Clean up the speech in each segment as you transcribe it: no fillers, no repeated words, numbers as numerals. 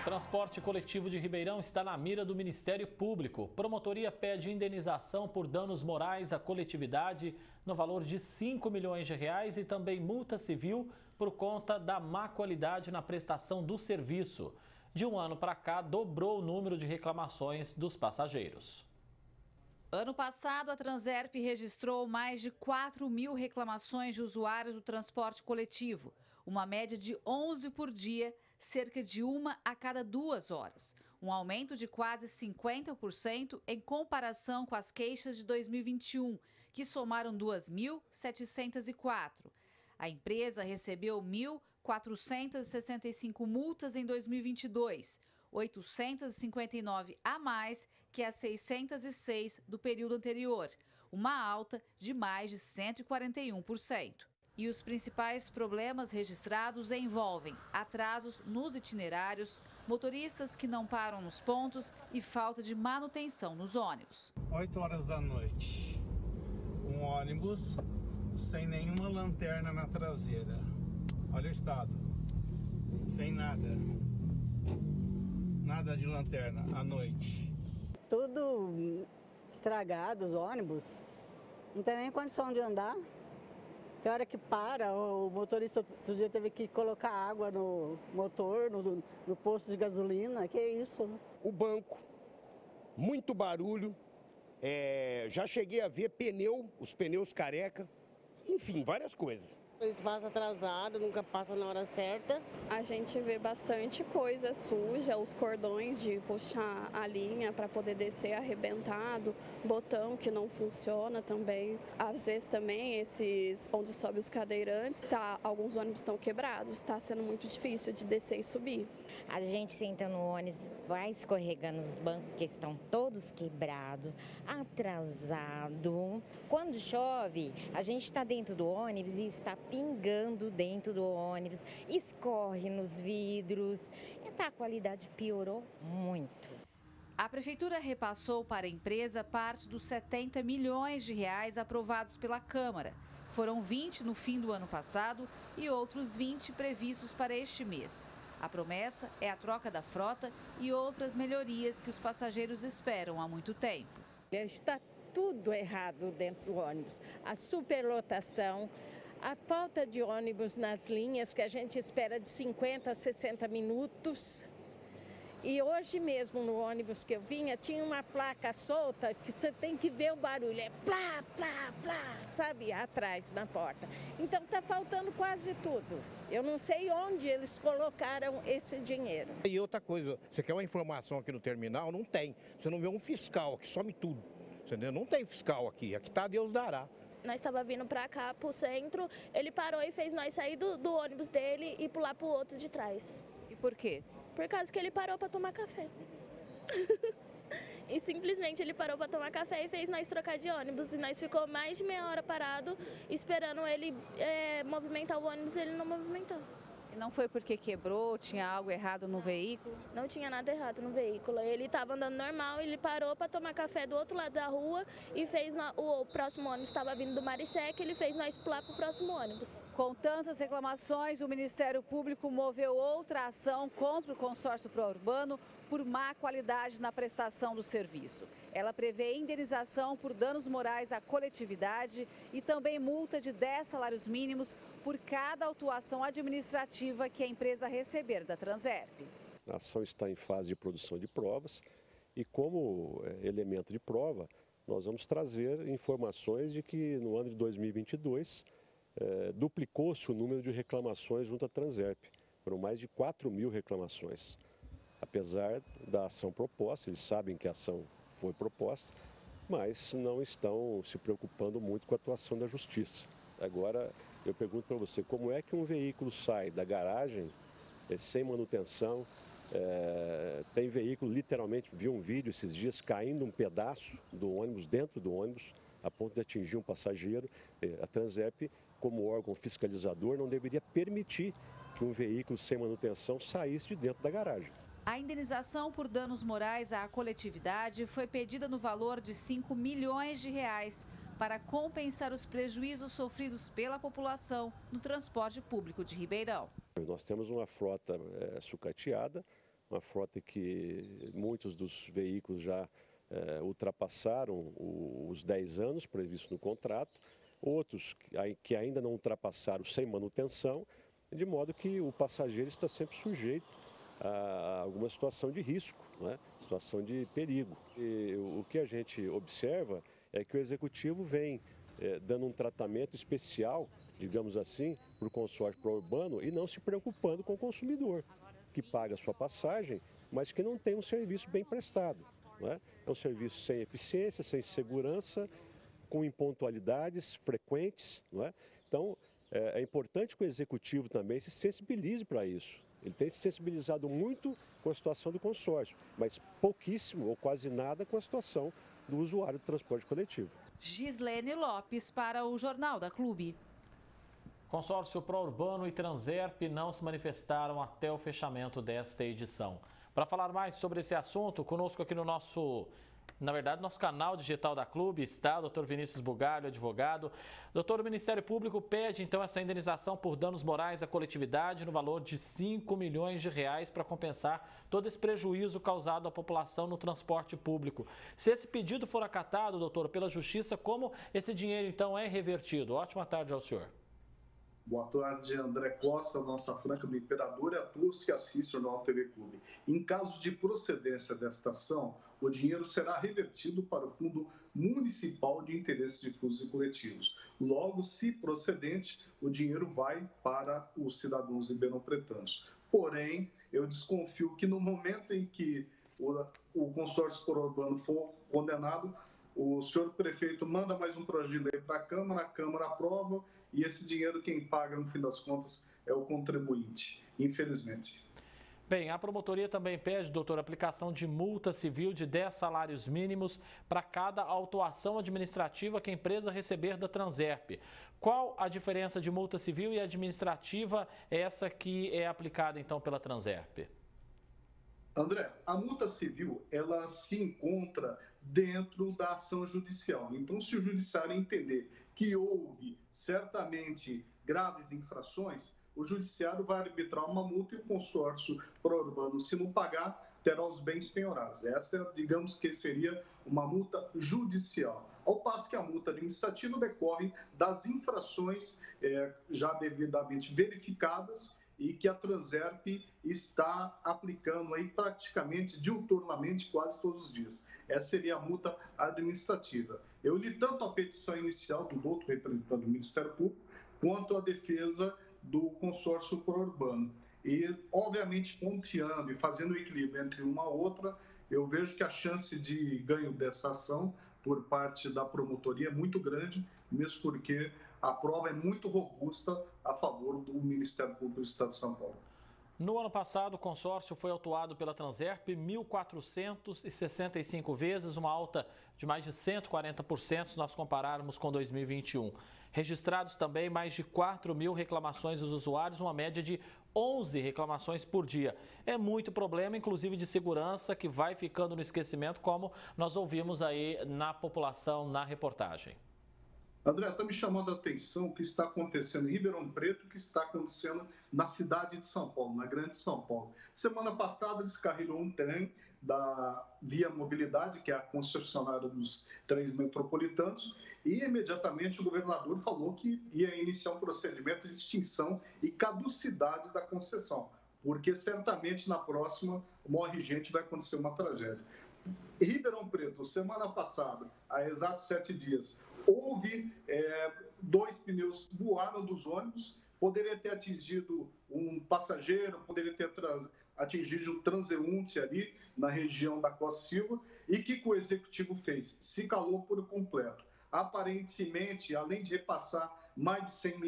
transporte coletivo de Ribeirão está na mira do Ministério Público. Promotoria pede indenização por danos morais à coletividade no valor de R$5 milhões e também multa civil por conta da má qualidade na prestação do serviço. De um ano para cá, dobrou o número de reclamações dos passageiros. Ano passado, a Transerp registrou mais de 4.000 reclamações de usuários do transporte coletivo, uma média de 11 por dia, cerca de uma a cada 2 horas. Um aumento de quase 50% em comparação com as queixas de 2021, que somaram 2.704. A empresa recebeu 1.465 multas em 2022, 859 a mais que as 606 do período anterior, uma alta de mais de 141%. E os principais problemas registrados envolvem atrasos nos itinerários, motoristas que não param nos pontos e falta de manutenção nos ônibus. 8 horas da noite, um ônibus sem nenhuma lanterna na traseira. Olha o estado, sem nada. Nada de lanterna à noite. Tudo estragado, os ônibus. Não tem nem condição de andar. Tem hora que para, o motorista outro dia teve que colocar água no motor, no posto de gasolina. Que isso? O banco, muito barulho. Já cheguei a ver os pneus careca. Enfim, várias coisas. Eles passam atrasado, nunca passam na hora certa. A gente vê bastante coisa suja, os cordões de puxar a linha para poder descer arrebentado, botão que não funciona também. Às vezes também esses onde sobe os cadeirantes, alguns ônibus estão quebrados, está sendo muito difícil de descer e subir. A gente senta no ônibus, vai escorregando os bancos que estão todos quebrados, atrasado. Quando chove, a gente está dentro do ônibus e está pingando dentro do ônibus, escorre nos vidros. Então a qualidade piorou muito. A Prefeitura repassou para a empresa parte dos R$70 milhões aprovados pela Câmara. Foram 20 no fim do ano passado e outros 20 previstos para este mês. A promessa é a troca da frota e outras melhorias que os passageiros esperam há muito tempo. Está tudo errado dentro do ônibus. A superlotação, a falta de ônibus nas linhas, que a gente espera de 50 a 60 minutos. E hoje mesmo no ônibus que eu vinha, tinha uma placa solta que você tem que ver o barulho. É plá, plá, plá, sabe, atrás na porta. Então está faltando quase tudo. Eu não sei onde eles colocaram esse dinheiro. E outra coisa, você quer uma informação aqui no terminal? Não tem. Você não vê um fiscal aqui, some tudo. Entendeu? Não tem fiscal aqui. Aqui está Deus dará. Nós estava vindo para cá, para o centro, ele parou e fez nós sair do ônibus dele e pular para o outro de trás. E por quê? Por causa que ele parou para tomar café. E simplesmente ele parou para tomar café e fez nós trocar de ônibus. E nós ficou mais de meia hora parado, esperando ele movimentar o ônibus e ele não movimentou. E não foi porque quebrou, tinha algo errado no veículo? Não tinha nada errado no veículo. Ele estava andando normal, ele parou para tomar café do outro lado da rua e fez o próximo ônibus estava vindo do Maricec, ele fez nós pular para o próximo ônibus. Com tantas reclamações, o Ministério Público moveu outra ação contra o consórcio Pró-Urbano por má qualidade na prestação do serviço. Ela prevê indenização por danos morais à coletividade e também multa de 10 salários mínimos por cada autuação administrativa que a empresa receber da Transerp. A ação está em fase de produção de provas e, como elemento de prova, nós vamos trazer informações de que no ano de 2022 duplicou-se o número de reclamações junto à Transerp. Foram mais de 4.000 reclamações. Apesar da ação proposta, eles sabem que a ação foi proposta, mas não estão se preocupando muito com a atuação da justiça. Agora, eu pergunto para você, como é que um veículo sai da garagem sem manutenção? Tem veículo, literalmente, vi um vídeo esses dias, caindo um pedaço do ônibus, dentro do ônibus, a ponto de atingir um passageiro. A Transerp, como órgão fiscalizador, não deveria permitir que um veículo sem manutenção saísse de dentro da garagem. A indenização por danos morais à coletividade foi pedida no valor de R$5 milhões para compensar os prejuízos sofridos pela população no transporte público de Ribeirão. Nós temos uma frota sucateada, uma frota que muitos dos veículos já ultrapassaram os 10 anos previstos no contrato, outros que ainda não ultrapassaram sem manutenção, de modo que o passageiro está sempre sujeito a alguma situação de risco, né? Situação de perigo. E o que a gente observa é que o Executivo vem dando um tratamento especial, digamos assim, para o consórcio pró-urbano e não se preocupando com o consumidor, que paga a sua passagem, mas que não tem um serviço bem prestado. Não é? É um serviço sem eficiência, sem segurança, com impontualidades frequentes. Não é? Então, é importante que o Executivo também se sensibilize para isso. Ele tem se sensibilizado muito com a situação do consórcio, mas pouquíssimo ou quase nada com a situação do usuário do transporte coletivo. Gislene Lopes para o Jornal da Clube. Consórcio Pró-Urbano e Transerp não se manifestaram até o fechamento desta edição. Para falar mais sobre esse assunto, conosco aqui no nosso canal digital da Clube está o Dr. Vinícius Bugalho, advogado. Doutor, o Ministério Público pede então essa indenização por danos morais à coletividade no valor de 5 milhões de reais para compensar todo esse prejuízo causado à população no transporte público. Se esse pedido for acatado, doutor, pela Justiça, como esse dinheiro então é revertido? Ótima tarde ao senhor. Boa tarde, André Costa, nossa Franca do Imperador e a todos que assistem ao Jornal TV Clube. Em caso de procedência desta ação, o dinheiro será revertido para o Fundo Municipal de Interesses Difusos e Coletivos. Logo, se procedente, o dinheiro vai para os cidadãos ribeirão-pretanos. Porém, eu desconfio que no momento em que o consórcio pró-urbano for condenado, o senhor prefeito manda mais um projeto de lei para a Câmara aprova e esse dinheiro quem paga, no fim das contas, é o contribuinte, infelizmente. Bem, a promotoria também pede, doutor, a aplicação de multa civil de 10 salários mínimos para cada autuação administrativa que a empresa receber da Transerp. Qual a diferença de multa civil e administrativa, essa que é aplicada então pela Transerp? André, a multa civil, ela se encontra dentro da ação judicial. Então, se o judiciário entender que houve certamente graves infrações, o judiciário vai arbitrar uma multa e o consórcio pró-urbano, se não pagar, terá os bens penhorados. Essa, digamos que seria uma multa judicial. Ao passo que a multa administrativa decorre das infrações já devidamente verificadas e que a Transerp está aplicando aí praticamente diuturnamente, quase todos os dias. Essa seria a multa administrativa. Eu li tanto a petição inicial do doutor representante do Ministério Público, quanto a defesa do consórcio pró-urbano. E, obviamente, ponteando e fazendo o equilíbrio entre uma a outra, eu vejo que a chance de ganho dessa ação por parte da promotoria é muito grande, mesmo porque a prova é muito robusta a favor do Ministério Público do Estado de São Paulo. No ano passado, o consórcio foi autuado pela Transerp 1.465 vezes, uma alta de mais de 140% se nós compararmos com 2021. Registrados também mais de 4.000 reclamações dos usuários, uma média de 11 reclamações por dia. É muito problema, inclusive de segurança, que vai ficando no esquecimento, como nós ouvimos aí na população, na reportagem. André, está me chamando a atenção o que está acontecendo em Ribeirão Preto, o que está acontecendo na cidade de São Paulo, na grande São Paulo. Semana passada descarrilhou um trem da Via Mobilidade, que é a concessionária dos trens metropolitanos, e imediatamente o governador falou que ia iniciar um procedimento de extinção e caducidade da concessão, porque certamente na próxima morre gente, vai acontecer uma tragédia. Em Ribeirão Preto, semana passada, há exatos 7 dias, houve 2 pneus voaram dos ônibus, poderia ter atingido um passageiro, poderia ter atingido um transeunte ali na região da Costa Silva. E o que o Executivo fez? Se calou por completo. Aparentemente, além de repassar mais de 100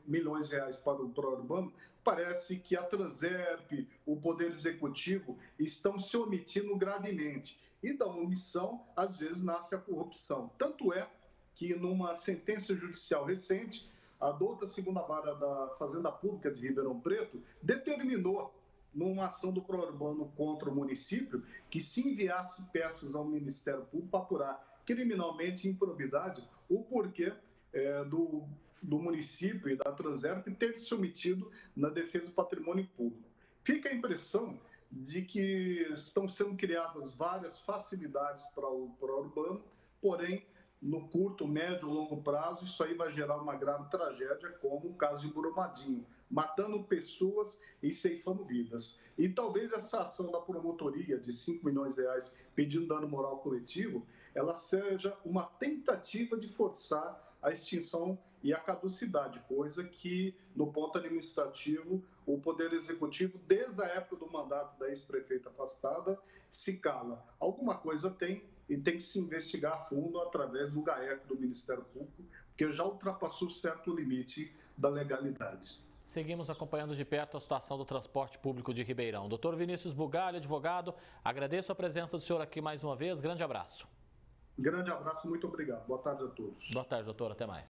milhões de reais para o pró-urbano, parece que a Transerp, o Poder Executivo, estão se omitindo gravemente. E da omissão, às vezes, nasce a corrupção. Tanto é que, numa sentença judicial recente, a 2ª Vara da Fazenda Pública de Ribeirão Preto determinou, numa ação do pró-urbano contra o município, que se enviasse peças ao Ministério Público para apurar criminalmente improbidade o porquê do município e da Transerp ter se omitido na defesa do patrimônio público. Fica a impressão de que estão sendo criadas várias facilidades para o urbano, porém, no curto, médio ou longo prazo, isso aí vai gerar uma grave tragédia, como o caso de Brumadinho, matando pessoas e ceifando vidas. E talvez essa ação da promotoria de R$5 milhões pedindo dano moral coletivo, ela seja uma tentativa de forçar a extinção e a caducidade, coisa que, no ponto administrativo, o Poder Executivo, desde a época do mandato da ex-prefeita afastada, se cala. Alguma coisa tem e tem que se investigar a fundo através do GAECO do Ministério Público, porque já ultrapassou certo limite da legalidade. Seguimos acompanhando de perto a situação do transporte público de Ribeirão. Dr. Vinícius Bugalho, advogado, agradeço a presença do senhor aqui mais uma vez. Grande abraço. Grande abraço, muito obrigado. Boa tarde a todos. Boa tarde, doutor. Até mais.